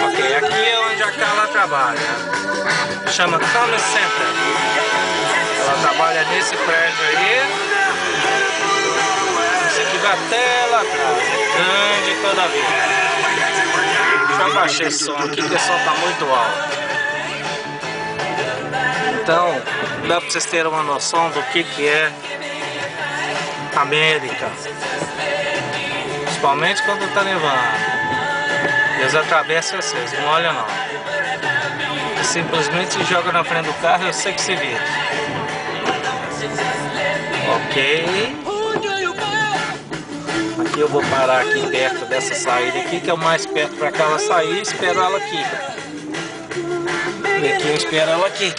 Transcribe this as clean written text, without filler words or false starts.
Ok, aqui é onde a Carla trabalha. Chama Commerce Center. Ela trabalha nesse prédio aí. Esse aqui vai até lá atrás. É grande toda a vida. Deixa eu abaixar esse som aqui, que o som tá muito alto. Então, dá pra vocês terem uma noção do que é América. Principalmente quando tá nevando. Eles atravessam vocês, não olha não. Simplesmente se joga na frente do carro, eu sei que se vira. Ok. Aqui eu vou parar aqui perto dessa saída aqui, que é o mais perto para ela sair, e espero ela aqui. E aqui eu espero ela aqui.